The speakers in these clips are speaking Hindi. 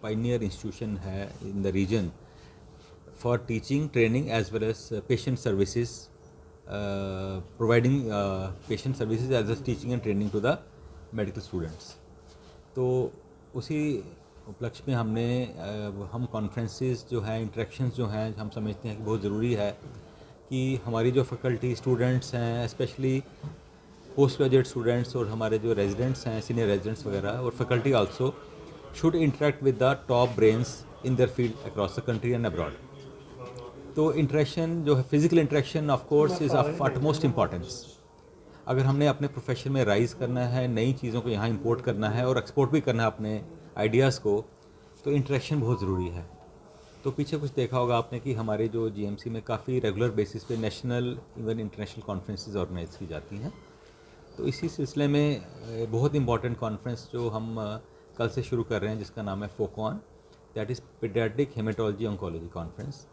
पाइनियर इंस्टीट्यूशन है in the region for teaching training as well as patient services, providing patient services as well teaching and training to the medical students. तो उसी उपलक्ष्य में हमने हम कॉन्फ्रेंसेस जो हैं, इंटरेक्शंस जो हैं, हम समझते हैं कि बहुत ज़रूरी है कि हमारी जो फैकल्टी स्टूडेंट्स हैं, स्पेशली पोस्ट ग्रेजुएट स्टूडेंट्स और हमारे जो रेजिडेंट्स हैं, सीनियर रेजिडेंट्स वगैरह, और faculty also should interact with the top brains in their field across the country and abroad. तो इंटरेक्शन जो है, physical interaction of course is of utmost importance. अगर हमने अपने प्रोफेशन में राइज़ करना है, नई चीज़ों को यहाँ इंपोर्ट करना है और एक्सपोर्ट भी करना है अपने आइडियाज़ को, तो इंटरेक्शन बहुत ज़रूरी है। तो पीछे कुछ देखा होगा आपने कि हमारे जो जीएमसी में काफ़ी रेगुलर बेसिस पे national even international conferences organize की जाती हैं। तो इसी सिलसिले में बहुत इंपॉर्टेंट कॉन्फ्रेंस जो हम कल से शुरू कर रहे हैं, जिसका नाम है PHOCON, that is paediatric haematology oncology conference.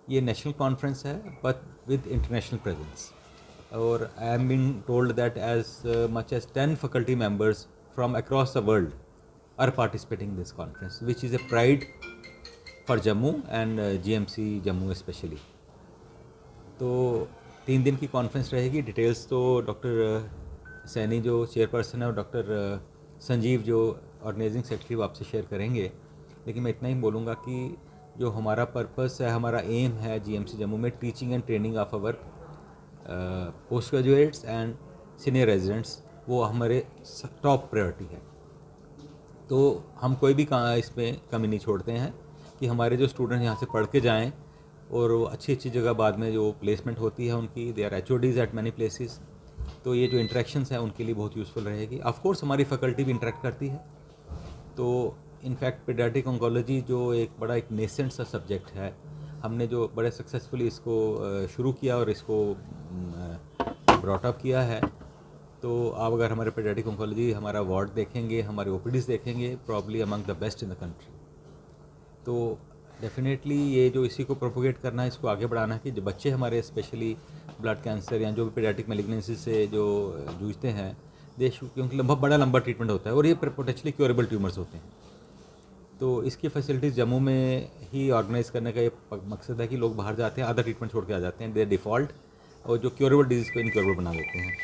ये नेशनल कॉन्फ्रेंस है बट विद इंटरनेशनल प्रेजेंस, और I am been told that as much as 10 faculty members from across the world are participating in this conference, which is a pride for Jammu and GMC Jammu especially. तो 3 दिन की कॉन्फ्रेंस रहेगी। डिटेल्स तो डॉक्टर सैनी जो चेयरपर्सन है और डॉक्टर संजीव जो ऑर्गेनाइजिंग सेक्रेटरी वो आपसे शेयर करेंगे, लेकिन मैं इतना ही बोलूँगा कि जो हमारा पर्पस है, हमारा एम है जीएमसी जम्मू में teaching and training of our post graduates and senior residents, वो हमारे टॉप प्रायोरिटी है। तो हम कोई भी इसमें कमी नहीं छोड़ते हैं कि हमारे जो स्टूडेंट यहाँ से पढ़ के जाएँ और वो अच्छी अच्छी जगह बाद में जो प्लेसमेंट होती है उनकी, they are HODs at many places. तो ये जो इंटरेक्शंस हैं उनके लिए बहुत यूज़फुल रहेगी। ऑफ कोर्स हमारी फैकल्टी भी इंटरेक्ट करती है। तो इनफैक्ट पीडियाट्रिक ऑन्कोलॉजी जो एक नेसेंट सा सब्जेक्ट है, हमने जो बड़े सक्सेसफुली इसको शुरू किया और इसको ब्रॉट अप किया है। तो आप अगर हमारे पीडियाट्रिक ऑन्कोलॉजी हमारा वार्ड देखेंगे, हमारे ओपीडीज देखेंगे, probably among the best in the country. तो डेफिनेटली ये जो इसी को प्रोपोगेट करना है, इसको आगे बढ़ाना है कि जो बच्चे हमारे स्पेशली ब्लड कैंसर या जो भी पीडियाट्रिक मैलिग्नेंसी से जो जूझते हैं, क्योंकि लंबा ट्रीटमेंट होता है और ये पोटेंशियली क्योरेबल ट्यूमर्स होते हैं। तो इसकी फैसिलिटीज़ जम्मू में ही ऑर्गेनाइज़ करने का ये मकसद है कि लोग बाहर जाते हैं, आधा ट्रीटमेंट छोड़ के आ जाते हैं, दे डिफ़ॉल्ट, और जो क्योरेबल डिजीज़ को इनक्योरेबल बना देते हैं।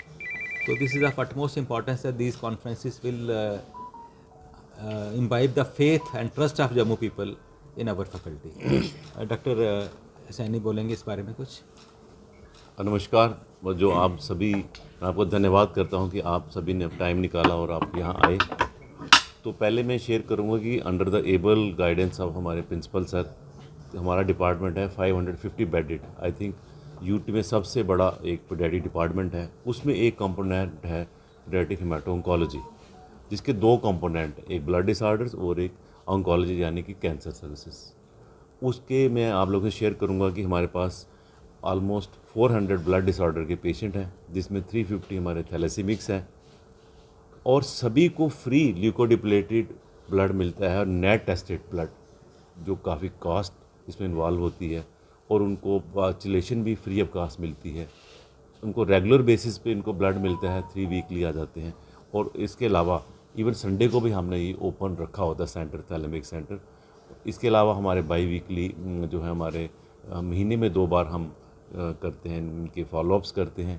तो this is of utmost importance that these conferences will imbibe the faith and trust of Jammu people in our faculty. Doctor Saini बोलेंगे इस बारे में कुछ। नमस्कार। जो आप सभी, मैं आपको धन्यवाद करता हूं कि आप सभी ने टाइम निकाला और आप यहां आए। तो पहले मैं शेयर करूंगा कि under the able guidance of हमारे प्रिंसिपल सर, हमारा डिपार्टमेंट है 550 बेडेड। आई थिंक यूटी में सबसे बड़ा एक पीडियाट्रिक डिपार्टमेंट है। उसमें एक कंपोनेंट है पीडियाट्रिक हेमेटो ऑन्कोलॉजी, जिसके 2 कंपोनेंट, एक ब्लड डिसऑर्डर्स और एक ऑन्कोलॉजी यानी कि कैंसर सर्विसेज। उसके मैं आप लोगों से शेयर करूंगा कि हमारे पास ऑलमोस्ट 400 ब्लड डिसऑर्डर के पेशेंट हैं, जिसमें 350 हमारे थैलेसीमिक्स हैं, और सभी को फ्री ल्यूकोडिप्लेटेड ब्लड मिलता है और नेट टेस्टेड ब्लड, जो काफ़ी कॉस्ट इसमें इन्वॉल्व होती है, और उनको वाचुलेशन भी फ्री ऑफ कॉस्ट मिलती है। उनको रेगुलर बेसिस पे इनको ब्लड मिलता है, 3 वीकली आ जाते हैं। और इसके अलावा इवन संडे को भी हमने ये ओपन रखा होता है सेंटर, थैलेमिक सेंटर। इसके अलावा हमारे बाई वीकली जो है हमारे महीने में 2 बार हम करते हैं, इनके फॉलोअप्स करते हैं।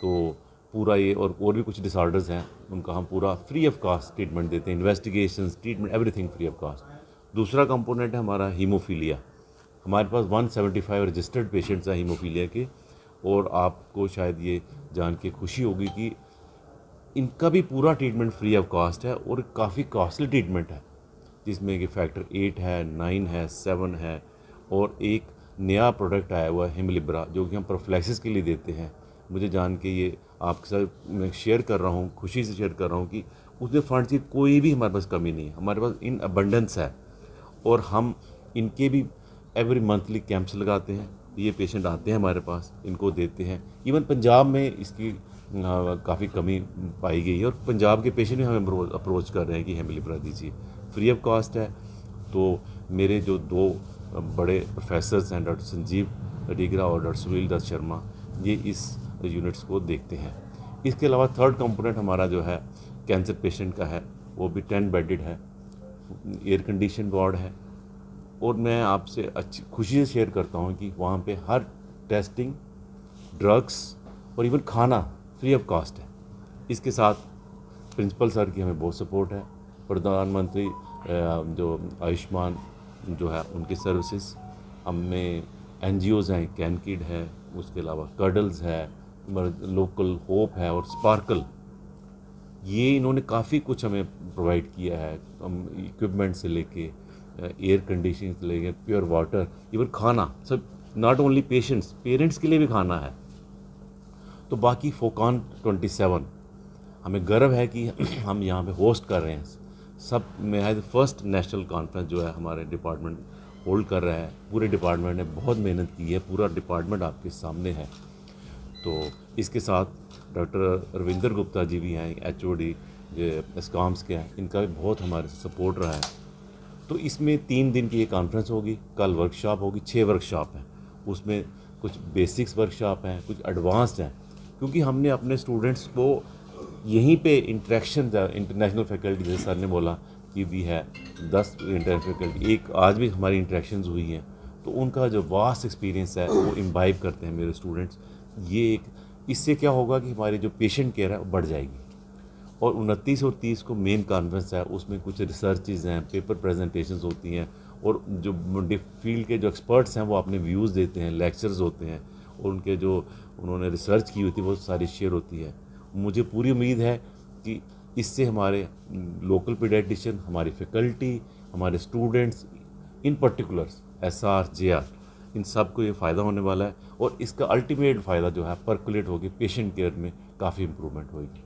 तो पूरा ये और भी कुछ डिसऑर्डर्स हैं, उनका हम पूरा फ्री ऑफ कॉस्ट ट्रीटमेंट देते हैं, investigations, treatment, everything free of cost. दूसरा कंपोनेंट है हमारा हीमोफीलिया। हमारे पास 175 रजिस्टर्ड पेशेंट्स हैं हीमोफीलिया के, और आपको शायद ये जान के खुशी होगी कि इनका भी पूरा ट्रीटमेंट फ्री ऑफ कॉस्ट है, और काफ़ी कॉस्टली ट्रीटमेंट है, जिसमें कि फैक्टर 8 है, 9 है, 7 है, और एक नया प्रोडक्ट आया हुआ है हिमलिब्रा, जो कि हम प्रोफिलैक्सिस के लिए देते हैं। मुझे जान के ये आपके साथ मैं शेयर कर रहा हूँ, खुशी से शेयर कर रहा हूँ कि उसमें फंड की कोई भी हमारे पास कमी नहीं है, हमारे पास इन अबंडेंस है। और हम इनके भी एवरी मंथली कैंप्स लगाते हैं। ये पेशेंट आते हैं हमारे पास, इनको देते हैं। इवन पंजाब में इसकी काफ़ी कमी पाई गई है, और पंजाब के पेशेंट भी हमें अप्रोच कर रहे हैं कि हेमलिब्रा दीजिए, फ्री ऑफ कॉस्ट है। तो मेरे जो 2 बड़े प्रोफेसर्स हैं, डॉक्टर संजीव डीगरा और डॉक्टर सुनील दत्त शर्मा, ये इस यूनिट्स को देखते हैं। इसके अलावा 3rd कंपोनेंट हमारा जो है कैंसर पेशेंट का है, वो भी 10 बेडेड है। एयर कंडीशन वार्ड है, और मैं आपसे अच्छी खुशी से शेयर करता हूँ कि वहाँ पे हर टेस्टिंग, ड्रग्स और इवन खाना फ्री ऑफ कॉस्ट है। इसके साथ प्रिंसिपल सर की हमें बहुत सपोर्ट है, प्रधानमंत्री जो आयुष्मान जो है उनकी सर्विसेज, हमें NGOs हैं, कैनकिड है, उसके अलावा कर्डल्स है, लोकल होप है और स्पार्कल, ये इन्होंने काफ़ी कुछ हमें प्रोवाइड किया है, हम इक्विपमेंट से लेके एयर कंडीशनिंग से लेके प्योर वाटर, इवन खाना, सब नॉट ओनली पेरेंट्स के लिए भी खाना है। तो बाकी फोकान 27 हमें गर्व है कि हम यहाँ पे होस्ट कर रहे हैं। सब में फर्स्ट नेशनल कॉन्फ्रेंस जो है हमारे डिपार्टमेंट होल्ड कर रहा है। पूरे डिपार्टमेंट ने बहुत मेहनत की है, पूरा डिपार्टमेंट आपके सामने है। तो इसके साथ डॉक्टर रविंदर गुप्ता जी भी हैं, HOD जो एस्कॉम्स के हैं, इनका भी बहुत हमारे सपोर्ट रहा है। तो इसमें 3 दिन की ये कॉन्फ्रेंस होगी, कल वर्कशॉप होगी, 6 वर्कशॉप हैं, उसमें कुछ बेसिक्स वर्कशॉप हैं, कुछ एडवांस्ड हैं, क्योंकि हमने अपने स्टूडेंट्स को यहीं पे इंटरेक्शन, इंटरनेशनल फैकल्टी जैसे सर ने बोला कि भी है 10 इंटरनेशनल फैकल्टी, एक आज भी हमारी इंटरेक्शंस हुई हैं, तो उनका जो वास्ट एक्सपीरियंस है वो इम्बाइब करते हैं मेरे स्टूडेंट्स। ये एक, इससे क्या होगा कि हमारी जो पेशेंट केयर है वो बढ़ जाएगी। और 29 और 30 को मेन कॉन्फ्रेंस है, उसमें कुछ रिसर्चेज हैं, पेपर प्रेजेंटेशंस होती हैं, और जो फील्ड के जो एक्सपर्ट्स हैं वो अपने व्यूज़ देते हैं, लेक्चर्स होते हैं, और उनके जो उन्होंने रिसर्च की होती है वो सारी शेयर होती है। मुझे पूरी उम्मीद है कि इससे हमारे लोकल पीडियाट्रिशियन, हमारी फैकल्टी, हमारे स्टूडेंट्स, इन पर्टिकुलर्स SR JR, इन सब को ये फ़ायदा होने वाला है, और इसका अल्टीमेट फ़ायदा जो है परकुलेट होगी, पेशेंट केयर में काफ़ी इम्प्रूवमेंट होगी।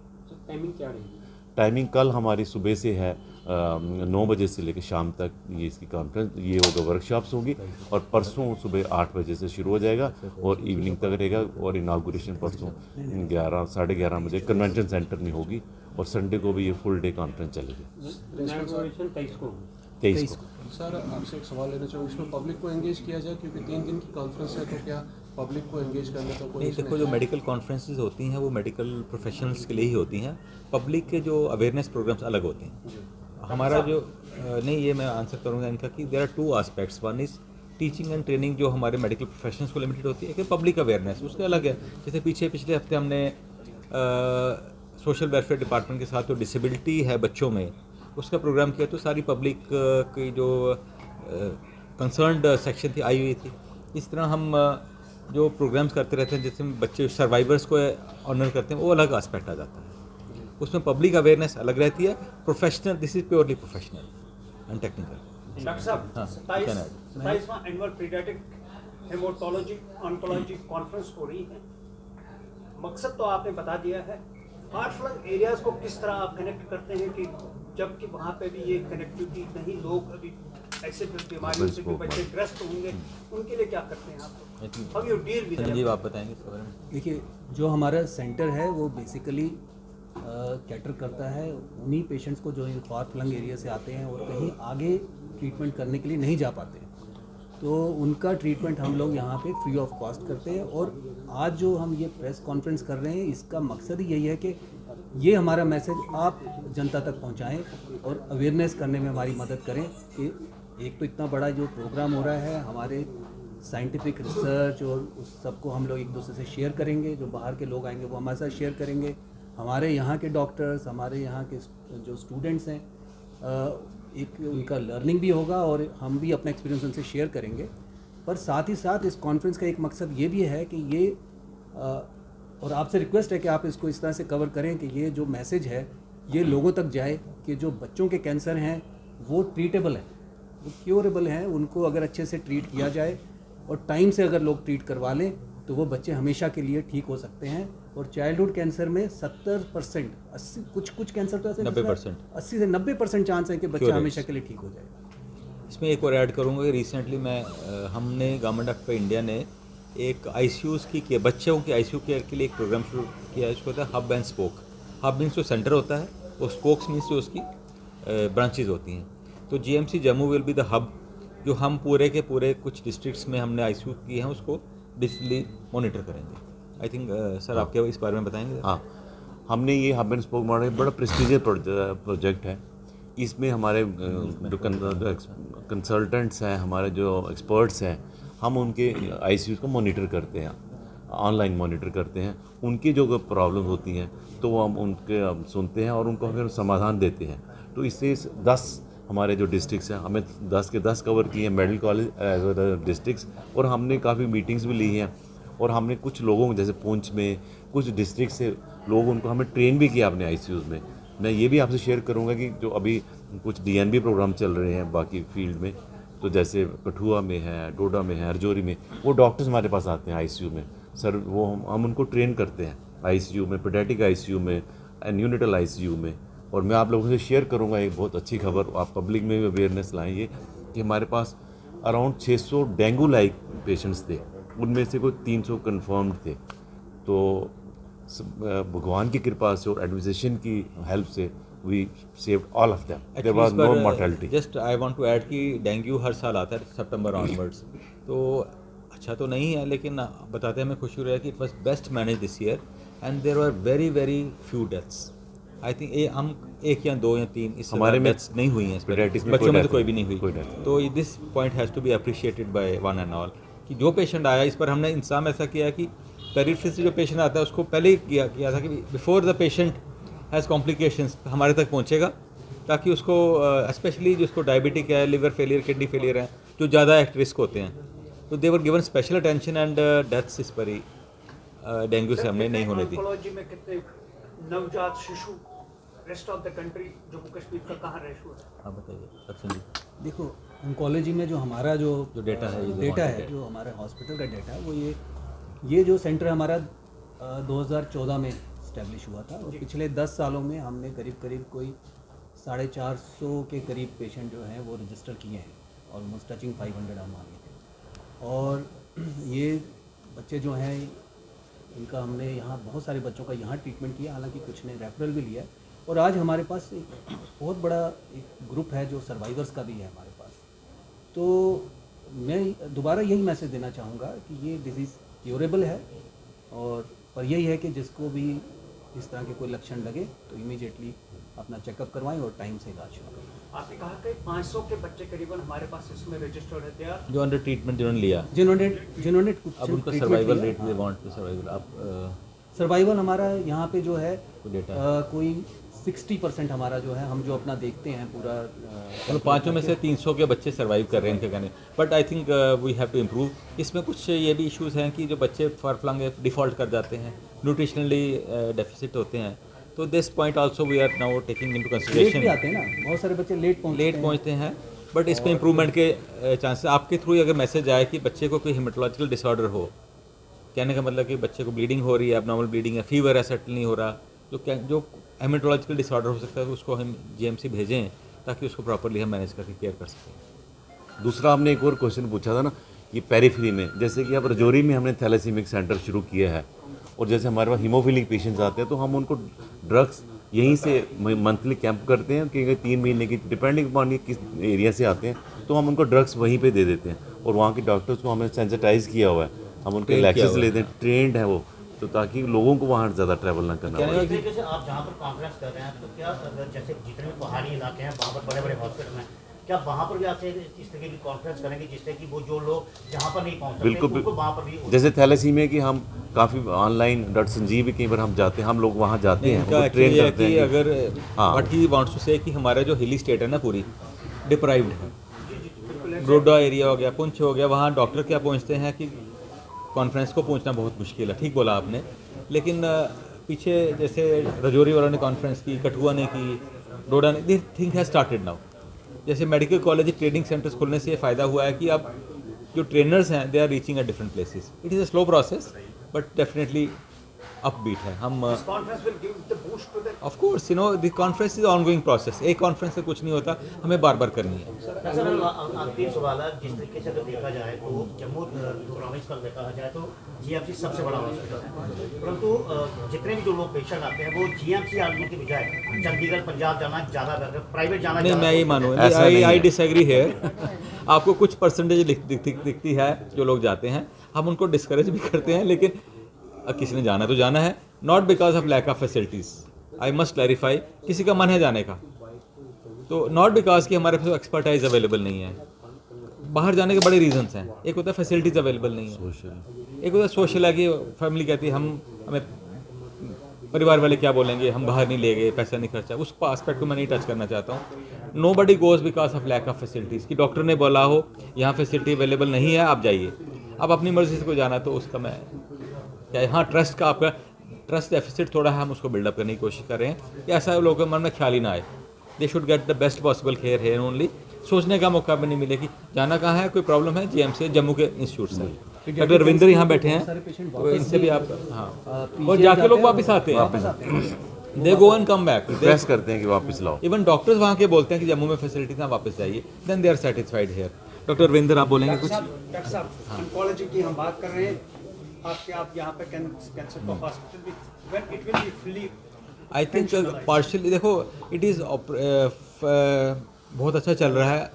टाइमिंग क्या रहेगी? टाइमिंग कल हमारी सुबह से है 9 बजे से लेकर शाम तक ये इसकी कॉन्फ्रेंस ये होगा, वर्कशॉप्स होगी, और परसों सुबह 8 बजे से शुरू हो जाएगा और इवनिंग तक रहेगा, और इनागुरेशन परसों 11 साढ़े 11 बजे कन्वेंशन सेंटर में होगी, और संडे को भी ये फुल डे कॉन्फ्रेंस चलेगी। इनॉग्रेशन 23 को। सर आपसे एक सवाल लेना चाहूँ, इसमें पब्लिक को एंगेज किया जाए, क्योंकि 3 दिन की कॉन्फ्रेंस है, तो क्या पब्लिक को एंगेज करने का कोई? नहीं, देखो, जो मेडिकल कॉन्फ्रेंसेस होती हैं वो मेडिकल प्रोफेशनल्स के लिए ही होती हैं। पब्लिक के जो अवेयरनेस प्रोग्राम्स अलग होते हैं। हमारा जो नहीं, ये मैं आंसर करूँगा इनका कि there are 2 aspects. One is teaching and training जो हमारे मेडिकल प्रोफेशनल्स को लिमिटेड होती है, कि पब्लिक अवेयरनेस उसके अलग है। जैसे पिछले हफ्ते हमने सोशल वेलफेयर डिपार्टमेंट के साथ जो डिसेबिलिटी है बच्चों में, उसका प्रोग्राम किया, तो सारी पब्लिक की जो कंसर्न्ड सेक्शन थी आई हुई थी। इस तरह हम जो प्रोग्राम्स करते रहते हैं, जैसे बच्चे सर्वाइवर्स को ऑनर करते हैं, वो अलग एस्पेक्ट आ जाता है। उसमें पब्लिक अवेयरनेस अलग रहती है। Professional, this is purely professional and technical. Doctor साहब, 27वां annual paediatric haematology oncology conference हो रही है। मकसद तो आपने बता दिया है। फार फ्लंग एरियाज को किस तरह आप कनेक्ट करते हैं, कि जबकि वहाँ पे भी ये कनेक्टिविटी नहीं, लोग अभी ऐसे बीमारियों से भी बच्चे ग्रस्त होंगे, उनके लिए क्या करते हैं आप? हाउ यू डील विद जी, आप बताएंगे इस बारे में। देखिए, जो हमारा सेंटर है वो बेसिकली कैटर करता है उन्हीं पेशेंट्स को जो फार फ्लंग एरिया से आते हैं और कहीं आगे ट्रीटमेंट करने के लिए नहीं जा पाते हैं, तो उनका ट्रीटमेंट हम लोग यहाँ पे फ्री ऑफ कॉस्ट करते हैं। और आज जो हम ये प्रेस कॉन्फ्रेंस कर रहे हैं, इसका मकसद ही यही है कि ये हमारा मैसेज आप जनता तक पहुँचाएँ और अवेयरनेस करने में हमारी मदद करें कि एक तो इतना बड़ा जो प्रोग्राम हो रहा है, हमारे साइंटिफिक रिसर्च और उस सबको हम लोग एक दूसरे से शेयर करेंगे। जो बाहर के लोग आएंगे वो हमारे साथ शेयर करेंगे, हमारे यहाँ के डॉक्टर्स, हमारे यहाँ के जो स्टूडेंट्स हैं, एक उनका लर्निंग भी होगा और हम भी अपना एक्सपीरियंस उनसे शेयर करेंगे। पर साथ ही साथ इस कॉन्फ्रेंस का एक मकसद ये भी है कि ये और आपसे रिक्वेस्ट है कि आप इसको इस तरह से कवर करें कि ये जो मैसेज है ये लोगों तक जाए कि जो बच्चों के कैंसर हैं वो ट्रीटेबल हैं, वो क्योरेबल हैं। उनको अगर अच्छे से ट्रीट किया जाए और टाइम से अगर लोग ट्रीट करवा लें तो वो बच्चे हमेशा के लिए ठीक हो सकते हैं। और चाइल्डहुड कैंसर में 70%, 80 कुछ कैंसर तो ऐसे 90%, 80 से 90% चांस है कि बच्चा हमेशा के लिए ठीक हो जाएगा। इसमें एक और ऐड करूँगा कि रिसेंटली हमने गवर्नमेंट ऑफ इंडिया ने एक ICUs की केयर, बच्चों की ICU केयर के लिए एक प्रोग्राम शुरू किया है। उसको होता है hub and spoke. Hub means जो सेंटर होता है, और स्पोक्स मीन्स जो उसकी ब्रांचेज होती हैं। तो GMC Jammu will be the hub, जो हम पूरे के पूरे कुछ डिस्ट्रिक्ट्स में हमने ICU किए हैं उसको डिजिटली मॉनिटर करेंगे। आई थिंक सर आपके इस बारे में बताएंगे। हाँ, हमने ये हब एंड स्पोक मॉडल बड़ा प्रेस्टीजियस प्रोजेक्ट है। इसमें हमारे जो कंसल्टेंट्स हैं, हमारे जो एक्सपर्ट्स हैं, हम उनके आईसीयू को मॉनिटर करते हैं, ऑनलाइन मॉनिटर करते हैं। उनकी जो प्रॉब्लम होती हैं तो वो हम उनके सुनते हैं और उनको फिर समाधान देते हैं। तो इससे 10 हमारे जो डिस्ट्रिक्ट्स हैं, हमें 10 के 10 कवर किए हैं medical college as well as districts, और हमने काफ़ी मीटिंग्स भी ली हैं। और हमने कुछ लोगों को, जैसे पुंछ में कुछ डिस्ट्रिक्ट से लोग, उनको हमें ट्रेन भी किया अपने आईसीयूज़ में। मैं ये भी आपसे शेयर करूंगा कि जो अभी कुछ डीएनबी प्रोग्राम चल रहे हैं बाकी फील्ड में, तो जैसे कठुआ में है, डोडा में है, रजौरी में, वो डॉक्टर्स हमारे पास आते हैं आईसीयू में सर, वो हम उनको ट्रेन करते हैं आईसीयू में, पीडियाट्रिक आईसीयू में, न्यूनेटल आईसीयू में। और मैं आप लोगों से शेयर करूंगा एक बहुत अच्छी खबर, आप पब्लिक में भी अवेयरनेस लाएंगे कि हमारे पास अराउंड 600 डेंगू लाइक पेशेंट्स थे, उनमें से कोई 300 कन्फर्म्ड थे। तो भगवान की कृपा से और एडमिनिस्ट्रेशन की हेल्प से we saved all of them, there was no mortality. Just I want to add कि डेंगू हर साल आता है सितंबर ऑनवर्ड्स, तो अच्छा तो नहीं है, लेकिन बताते हैं हमें खुशी हो रहा है कि it was best manage this year and there were very very few deaths. I think हम 1 या 2 या 3 इस हमारे में डेथ्स नहीं हुई हैं, pediatrics में बच्चों कोई में तो death कोई भी नहीं कोई हुई। death तो this point has to be appreciated by one and all कि जो पेशेंट आया, इस पर हमने इंतजाम ऐसा किया कि पेरिफेरी से जो पेशेंट आता है उसको पहले ही किया था कि before the patient has complications हमारे तक पहुँचेगा, ताकि उसको स्पेशली जिसको डायबिटिक है, लिवर फेलियर, किडनी फेलियर है, जो ज़्यादा एक्ट रिस्क होते हैं, तो they were given special attention and deaths इस पर ही डेंगू से हमने नहीं होने दी। ऑन्कोलॉजी में कितने नवजात शिशु rest of the country Jammu Kashmir का कहाँ रेशो है? आप बताइए दर्शन जी। देखो ऑन्कोलॉजी में जो हमारा जो डेटा है, डेटा है, जो हमारे हॉस्पिटल का डेटा है, वो ये जो सेंटर हमारा 2014 में इस्टेब्लिश हुआ था, और पिछले 10 सालों में हमने करीब करीब कोई 450 के करीब पेशेंट जो हैं वो रजिस्टर किए हैं, ऑलमोस्ट टचिंग 500 हम आगे थे। और ये बच्चे जो हैं इनका हमने यहाँ बहुत सारे बच्चों का यहाँ ट्रीटमेंट किया, हालांकि कुछ ने रेफरल भी लिया है। और आज हमारे पास एक बहुत बड़ा एक ग्रुप है जो सर्वाइवर्स का भी है हमारे पास। तो मैं दोबारा यही मैसेज देना चाहूँगा कि ये डिज़ीज़ क्योरेबल है, और पर यही है कि जिसको भी इस तरह के कोई लक्षण लगे तो इमीडिएटली अपना चेकअप करवाएं और टाइम से इलाज शुरू करें। आपने कहा कि 500 के बच्चे करीबन हमारे पास इसमें रजिस्टर्ड है, तैयार जो अंडर ट्रीटमेंट जिन्होंने लिया, जिन्होंने कुछ अब उनका treatment सर्वाइवल लिया। रेट भी वांट टू सर्वाइवल आप सर्वाइवल हमारा यहाँ पे जो है कोई डेटा कोई 60% हमारा जो है, हम जो अपना देखते हैं पूरा मतलब 500 में से 300 के बच्चे सर्वाइव कर रहे हैं इनके कहने, but I think we have to improve. इसमें कुछ ये भी इश्यूज़ हैं कि जो बच्चे फार फ्लंग डिफ़ॉल्ट कर जाते हैं, न्यूट्रिशनली डेफिसिट होते हैं, तो this point also we are now taking into late भी कंसिडरेशन। आते हैं ना, बहुत सारे बच्चे लेट पहुंचते हैं, बट इस पर इम्प्रूवमेंट के चांसेस आपके थ्रू अगर मैसेज आए कि बच्चे को कोई हेमेटोलॉजिकल डिसऑर्डर हो, कहने का मतलब कि बच्चे को ब्लीडिंग हो रही है, एबनॉर्मल ब्लीडिंग है, फीवर है, सेटल नहीं हो रहा, जो हेमेटोलॉजिकल डिसऑर्डर हो सकता है, उसको हम जीएमसी भेजें ताकि उसको प्रॉपरली हम मैनेज करके केयर कर सकें। दूसरा हमने एक और क्वेश्चन पूछा था ना कि पेरिफेरी में, जैसे कि अब रजौरी में हमने थैलेसीमिक सेंटर शुरू किया है, और जैसे हमारे पास हीमोफिलिक पेशेंट्स आते हैं तो हम उनको ड्रग्स यहीं से मंथली कैंप करते हैं कि 3 महीने की, डिपेंडिंग अपॉन ये किस एरिया से आते हैं, तो हम उनको ड्रग्स वहीं पे दे देते हैं। और वहाँ के डॉक्टर्स को हमने सेंसिटाइज किया हुआ है, हम उनके लेक्चर्स लेते हैं, ट्रेंड है वो, तो ताकि लोगों को वहाँ ज़्यादा ट्रैवल ना करना पड़े। इस तरीके से आप जहाँ पर कॉन्फ्रेंस कर रहे हैं, तो क्या जैसे जितने भी पहाड़ी इलाके हैं वहाँ पर बड़े बड़े हॉस्पिटल हैं, क्या वहाँ पर भी आपसे इस तरीके की कॉन्फ्रेंस करेंगे जिससे कि वो जो लोग जहाँ पर नहीं पहुँच सकते उनको वहाँ पर भी, जैसे थैलेसीमिया की हम काफ़ी ऑनलाइन डॉक्टर संजीव भी कई बार हम जाते हैं, हम लोग वहाँ जाते हैं, इनका उनको ट्रेन एक्चुअली है करते कि हैं। अगर हाँ। व्हाट ही वांट्स टू से कि हमारा जो हिली स्टेट है ना पूरी डिप्राइव्ड है, डोडा एरिया हो गया, पुंछ हो गया, वहाँ डॉक्टर क्या पहुँचते हैं कि कॉन्फ्रेंस को पहुँचना बहुत मुश्किल है। ठीक बोला आपने, लेकिन पीछे जैसे रजौरी वालों ने कॉन्फ्रेंस की, कठुआ ने की, डोडा ने, this thing has started now. जैसे मेडिकल कॉलेज ट्रेनिंग सेंटर्स खुलने से ये फ़ायदा हुआ है कि अब जो ट्रेनर्स हैं they are reaching at different places. It is a slow process but definitely upbeat है। हम conference will give the boost to the of course you know the conference is ongoing process, एक कॉन्फ्रेंस से कुछ नहीं होता, हमें बार बार करनी है। सर अंतिम सवाल है, जिस तरीके से अगर देखा जाए तो जम्मू प्रोविंस का देखा जाए तो जीएमसी सबसे बड़ा हॉस्पिटल है, परंतु जितने भी जो लोग पेशेंट आते हैं वो जीएमसी आने की बजाय चंडीगढ़, पंजाब जाना ज़्यादा बेहतर, प्राइवेट जाना नहीं, ज़्यादा मैं ये मानूँ, आई डिसएग्री है। आपको कुछ परसेंटेज दिखती है जो लोग जाते हैं, हम उनको डिस्करेज भी करते हैं, लेकिन किसी ने जाना तो जाना है, not because of lack of facilities. I must clarify, किसी का मन है जाने का, तो नॉट बिकॉज कि हमारे पास एक्सपर्टाइज अवेलेबल नहीं है, बाहर जाने के बड़े रीजंस हैं। एक होता है फैसिलिटीज़ अवेलेबल नहीं है, एक होता है सोशल है कि फैमिली कहती है हमें परिवार वाले क्या बोलेंगे, हम बाहर नहीं ले गए, पैसा नहीं खर्चा, उस एस्पेक्ट को मैं नहीं टच करना चाहता हूँ। Nobody goes because of lack of facilities, कि डॉक्टर ने बोला हो यहाँ फैसिलिटी अवेलेबल नहीं है आप जाइए, अब अपनी मर्ज़ी से कोई जाना तो उसका मैं क्या, हाँ ट्रस्ट का आपका ट्रस्ट डेफिसिट थोड़ा है, हम उसको बिल्डअप करने की कोशिश कर रहे हैं कि ऐसा लोगों के मन में ख्याल ही ना आए, they should get the best possible care here only. सोचने का मौका भी नहीं मिले कि जाना कहाँ है, कोई प्रॉब्लम है जीएमसी जम्मू के इंस्टीट्यूट से। डॉक्टर रविंदर यहाँ बैठे हैं, तो इनसे भी आप हाँ, और जाके लोग वापस आते हैं, they go and come back, request करते हैं कि वापस लाओ। इवन डॉक्टर्स वहाँ के बोलते हैं कि जम्मू में फैसिलिटीज ना वापस जाइए, then they are satisfied here. Doctor Ravinder आप बोलेंगे कुछ? डॉक्टर साहब ऑन्कोलॉजी की हम बात कर रहे हैं, आप यहाँ पे कैंसर का हॉस्पिटल भी when it will be fully, I think partially देखो इट इज़ बहुत अच्छा चल रहा है,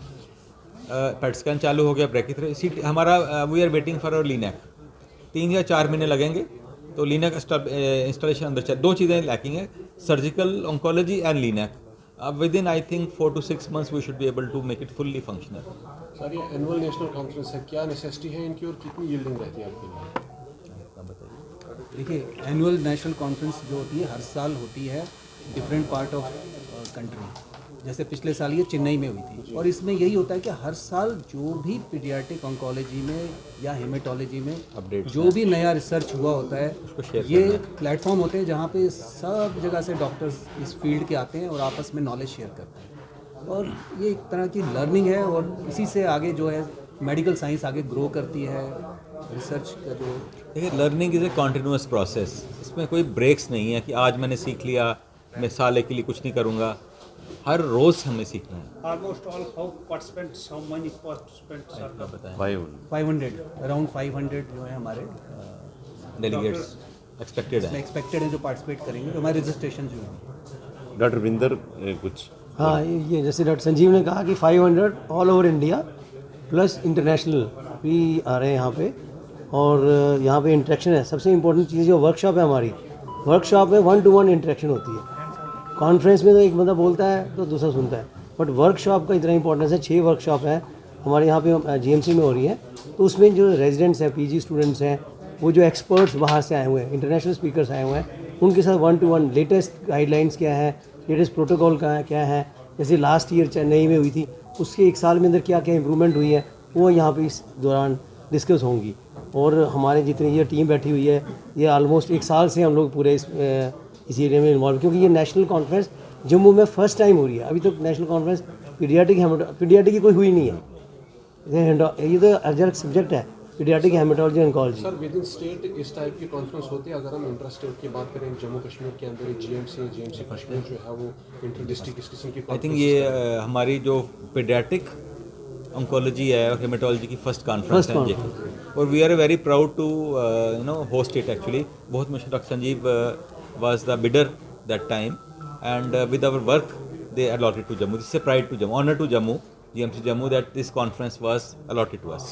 पेट स्कैन चालू हो गया, ब्रैकेट हमारा we are waiting for our linac, 3 या 4 महीने लगेंगे तो लीनैक इंस्टॉलेशन अंदर चल, 2 चीज़ें लैकिंग है, surgical oncology and linac. Within I think 4 to 6 months we should be able to make it fully functional. Sir ये एनुअल नेशनल कॉन्फ्रेंस है, क्या नेसेसिटी है इनकी और कितनी यील्डिंग रहती है आपके लिए? देखिए, एनुअल नेशनल कॉन्फ्रेंस जो होती है हर साल होती है डिफरेंट पार्ट ऑफ कंट्री, जैसे पिछले साल ये चेन्नई में हुई थी, और इसमें यही होता है कि हर साल जो भी पीडियाट्रिक ऑन्कोलॉजी में या हेमेटोलॉजी में जो भी नया रिसर्च हुआ होता है, ये प्लेटफॉर्म होते हैं जहाँ पे सब जगह से डॉक्टर्स इस फील्ड के आते हैं और आपस में नॉलेज शेयर करते हैं, और ये एक तरह की लर्निंग है, और इसी से आगे जो है मेडिकल साइंस आगे ग्रो करती है, रिसर्च का जो देखिए learning is a continuous process, इसमें कोई ब्रेक्स नहीं है कि आज मैंने सीख लिया मैं साल के लिए कुछ नहीं करूँगा, हर रोज़ हमें सीखना है। Almost all how participants, how many participants are बताएं 500 अराउंड 500 जो है हमारे डेलीगेट्स एक्सपेक्टेड है, एक्सपेक्टेड है जो पार्टिसिपेट करेंगे, तो हमारे रजिस्ट्रेशन जो है। डॉक्टर रविंदर कुछ? हाँ, ये जैसे डॉक्टर संजीव ने कहा कि 500 all over India plus international भी आ रहे हैं यहाँ पे, और यहाँ पे इंटरेक्शन है। सबसे इम्पोर्टेंट चीज़ जो वर्कशॉप है हमारी, वर्कशॉप में 1-to-1 इंटरेक्शन होती है। कॉन्फ्रेंस में तो एक बंदा बोलता है तो दूसरा सुनता है, बट वर्कशॉप का इतना इंपॉर्टेंस है। 6 वर्कशॉप है हमारे यहाँ पे जीएमसी में हो रही है, तो उसमें जो रेजिडेंट्स हैं, पीजी स्टूडेंट्स हैं, वो जो एक्सपर्ट्स बाहर से आए हुए हैं, इंटरनेशनल स्पीकर्स आए हुए हैं, उनके साथ 1-to-1 लेटेस्ट गाइडलाइंस क्या है, लेटेस्ट प्रोटोकॉल क्या है, जैसे लास्ट ईयर चेन्नई में हुई थी, उसके 1 साल में अंदर क्या क्या इंप्रूवमेंट हुई है, वो यहाँ पे इस दौरान डिस्कस होंगी। और हमारे जितनी ये टीम बैठी हुई है, ये ऑलमोस्ट 1 साल से हम लोग पूरे इस एरिया में इन्वॉल्व, क्योंकि ये नेशनल कॉन्फ्रेंस जम्मू में फर्स्ट टाइम हो रही है। अभी तक नेशनल कॉन्फ्रेंस पीडियाट्रिक की कोई हुई नहीं है, ये तो अर्जेंट सब्जेक्ट है, paediatric haematology oncology. Sir with in state इस टाइप की कॉन्फ्रेंस होती है? अगर हम इंटर स्टेट की बात करें, जम्मू कश्मीर के अंदर जीएमसी कश्मीर जो है वो इंटर डिस्ट्रिक्ट इस किस्म की आई थिंक ये हमारी जो पीडियाट्रिक ऑन्कोलॉजी है और हेमेटोलॉजी की फर्स्ट कॉन्फ्रेंस है ये, और we are very proud to host it actually. बहुत मुश्किल, doctor Sanjeev was the bidder that time, and with our work they allotted to Jammu. This is a pride to Jammu, honor to Jammu, GMC Jammu, that this conference was allotted to us.